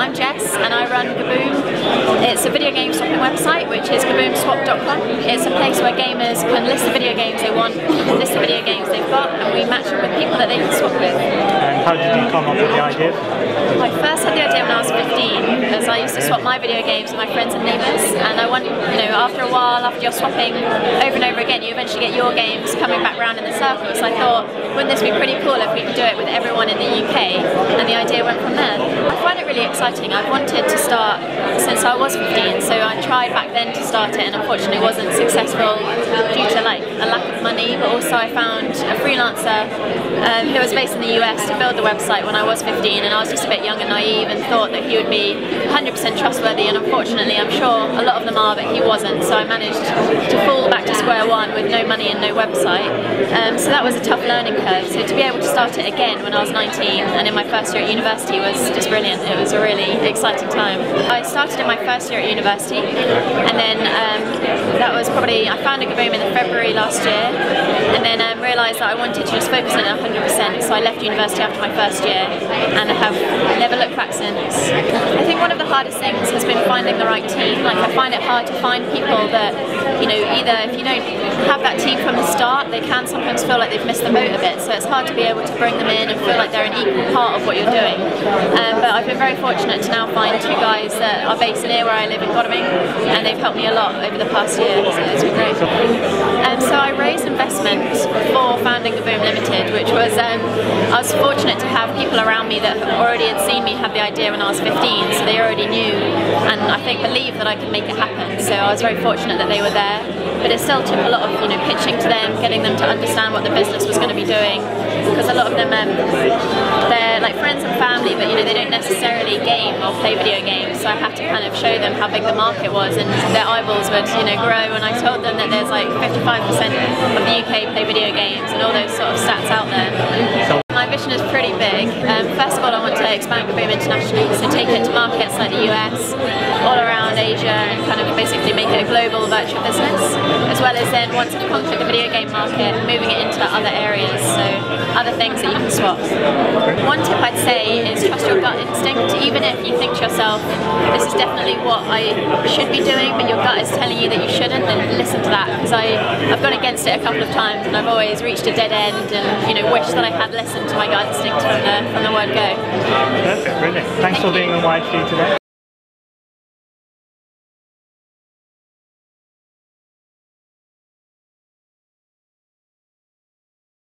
I'm Jess and I run Gaboom. It's a video game swapping website which is gaboomswap.com. It's a place where gamers can list the video games they want, list the video games they've got, and we match them with people that they can swap with. And how did you come up with the idea? I first had the idea when I was 15, as I used to swap my video games with my friends and neighbours, and I wondered, after a while, after you're swapping over and over again, you eventually get your games coming back round in the circle. So I thought, wouldn't this be pretty cool if we could do it with everyone in the UK? And the idea went from there. I find it really exciting. I've wanted to start since I was 15, so I tried back then to start it, and unfortunately wasn't successful due to a lack of money, but also I found a freelancer who was based in the US to build the website when I was 15, and I was just a bit young and naive and thought that he would be 100% trustworthy, and unfortunately I'm sure a lot of them are, but he wasn't, so I managed to fall back to square one with no money and no website. So that was a tough learning curve, so to be able to start it again when I was 19 and in my first year at university was just brilliant. It was a really exciting time. I started in my first year at university, and then that was probably, I founded Gaboom in February last year, and then realised that I wanted to just focus on it 100%, so I left university after my first year and I have never looked back since. I think one of the hardest things has been finding the right team. I find it hard to find people that, either if you don't have that team from the start, they can sometimes feel like they've missed the boat a bit, so it's hard to be able to bring them in and feel like they're an equal part of what you're doing. But I've been very fortunate to now find two guys that are based near where I live in Gaboom, and they've helped me a lot over the past year, so it's been great. So I raised investment for founding Gaboom Limited, which was, I was fortunate to have people around me that already had seen me have the idea when I was 15, so they already knew and I think believed that I could make it happen, so I was very fortunate that they were there. But it still took a lot of pitching to them, getting them to understand what the business was going to be doing, because a lot of them, they're like friends and family, but they don't necessarily game or play video games, so I had to kind of show them how big the market was, and their eyeballs would grow, and I told them that there's like 55% of the UK play video games and all those sort of stats out there. My vision is pretty big. First of all, I want to expand Gaboom internationally, so take it to markets like the US, all around Asia, and kind of basically make it a global virtual business, as well as then once I've conquered the video game market, moving it into other areas, so other things that you can swap. One tip I'd say is trust your gut instinct. Even if you think to yourself, this is definitely what I should be doing, but your gut is telling you that you shouldn't, then listen to that, because I've gone against it a couple of times and I've always reached a dead end and wished that I had listened to my gut instinct from the word go. Perfect, brilliant. Thanks for being on YT today.